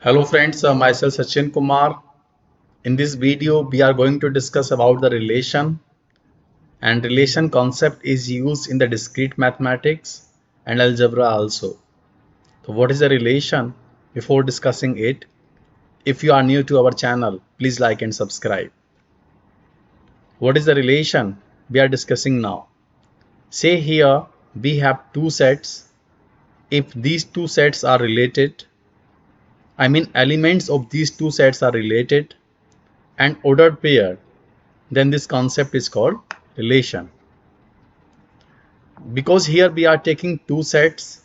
Hello friends, myself Sachin Kumar. In this video, we are going to discuss about the relation, and relation concept is used in the discrete mathematics and algebra also. So what is a relation? Before discussing it, if you are new to our channel, please like and subscribe. What is the relation we are discussing now? Say here we have two sets. If these two sets are related, I mean elements of these two sets are related and ordered pair, then this concept is called relation. Because here we are taking two sets,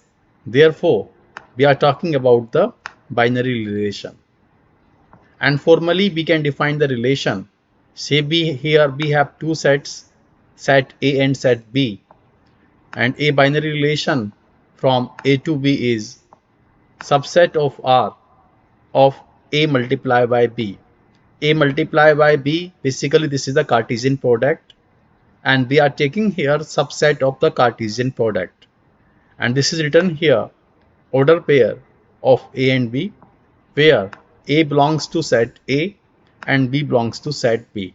therefore we are talking about the binary relation. And formally we can define the relation. Say here we have two sets, set A and set B, and a binary relation from A to B is subset of R of A multiplied by B. A multiplied by B, basically this is the Cartesian product, and we are taking here subset of the Cartesian product, and this is written here order pair of A and B, where A belongs to set A and B belongs to set B.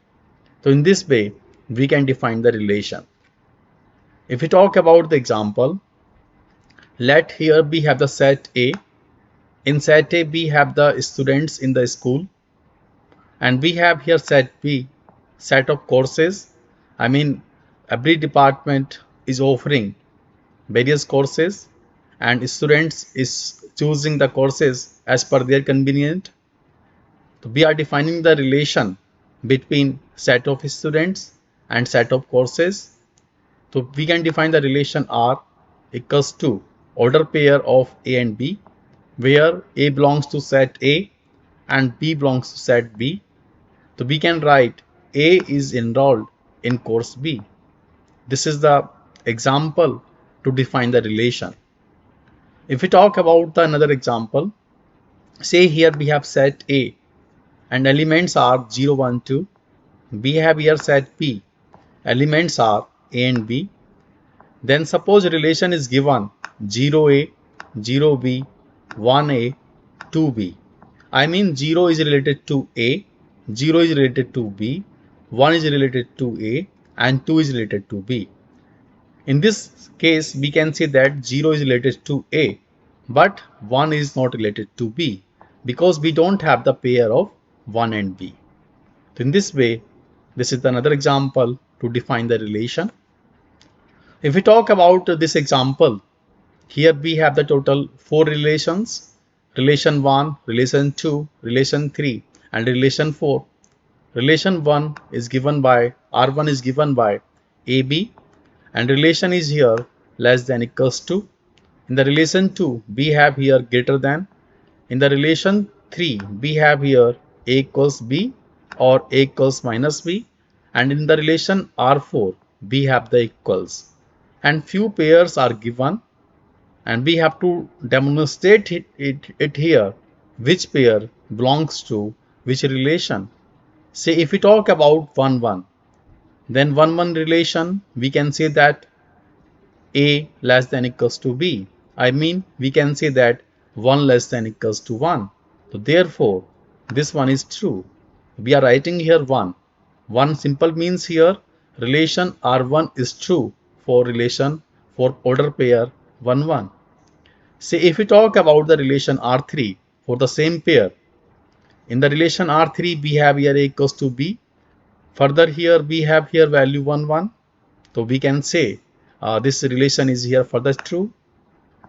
So in this way we can define the relation. If we talk about the example, let here we have the set A. In set A we have the students in the school, and we have here set B, set of courses. I mean every department is offering various courses and students is choosing the courses as per their convenient. So we are defining the relation between set of students and set of courses. So we can define the relation R equals to order pair of A and B, where A belongs to set A and B belongs to set B. So we can write A is enrolled in course B. This is the example to define the relation. If we talk about another example, say here we have set A and elements are 0, 1, 2. We have here set B, elements are A and B. Then suppose relation is given 0A, 0B, 1A, 2B. I mean 0 is related to A, 0 is related to B, 1 is related to A, and 2 is related to B. In this case, we can say that 0 is related to A, but 1 is not related to B, because we don't have the pair of 1 and B. So in this way, this is another example to define the relation. If we talk about this example, here we have the total 4 relations: relation 1, relation 2, relation 3, and relation 4. Relation 1 is given by R1 is given by AB, and relation is here less than equals to. In the relation 2, we have here greater than. In the relation 3, we have here A equals B or A equals minus B, and in the relation R4, we have the equals. And few pairs are given, and we have to demonstrate it here which pair belongs to which relation. Say if we talk about 1 1, then 1 1 relation, we can say that A less than equals to B. I mean we can say that 1 less than equals to 1. So therefore this one is true. We are writing here 1. 1 simple means here relation R1 is true for relation for order pair 1 1. Say if we talk about the relation R3 for the same pair, in the relation R3 we have here A equals to B. Further here we have here value 1 1. So we can say this relation is here further true.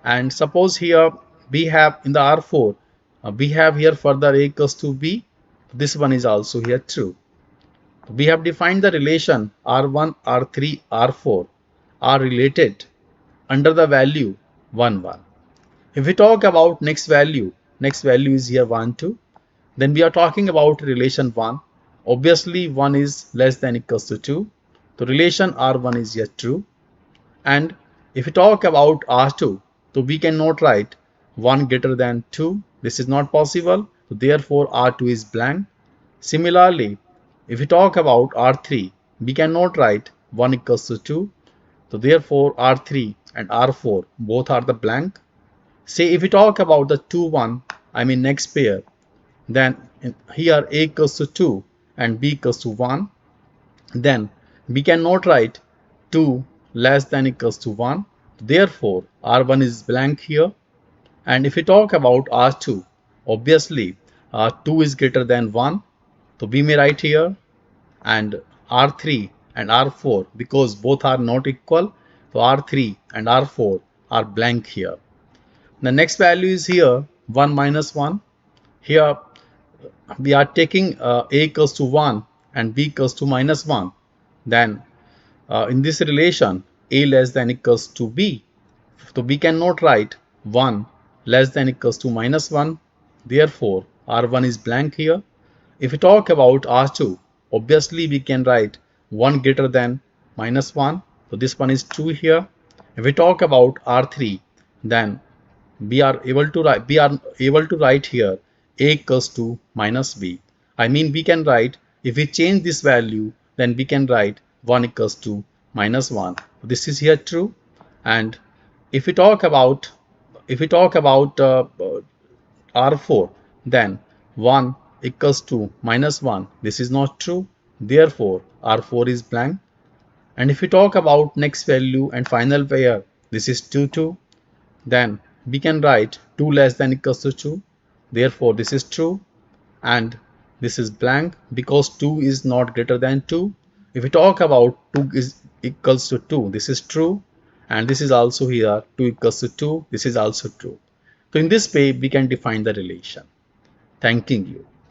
And suppose here we have in the R4, we have here further A equals to B. This one is also here true. We have defined the relation R1, R3, R4 are related under the value 1 1. If we talk about next value is here 1 2. Then we are talking about relation 1. Obviously 1 is less than equals to 2. So relation R1 is here true. And if we talk about R2, so we cannot write 1 greater than 2. This is not possible. So therefore R2 is blank. Similarly, if we talk about R3, we cannot write 1 equals to 2. So therefore R3 and R4 both are the blank. Say if we talk about the 2 1, I mean next pair, then here a equals to 2 and b equals to 1, then we cannot write 2 less than equals to 1. Therefore, R1 is blank here. And if we talk about R2, obviously 2 is greater than 1. So we may write here, and R3 and R4, because both are not equal, so R3 and R4 are blank here. The next value is here 1 minus 1. Here we are taking a equals to 1 and b equals to minus 1. Then in this relation, a less than equals to b. So we cannot write 1 less than equals to minus 1. Therefore, R1 is blank here. If we talk about R2, obviously we can write 1 greater than minus 1. So this one is true here. If we talk about R3, then we are able to write here a equals to minus b. I mean we can write, if we change this value, then we can write 1 equals to minus 1. This is here true. And if we talk about R4, then 1 equals to minus 1. This is not true. Therefore, R4 is blank. And if we talk about next value and final pair, this is 2, 2. Then we can write 2 less than equals to 2. Therefore, this is true. And this is blank because 2 is not greater than 2. If we talk about 2 is equals to 2, this is true. And this is also here 2 equals to 2. This is also true. So in this way, we can define the relation. Thanking you.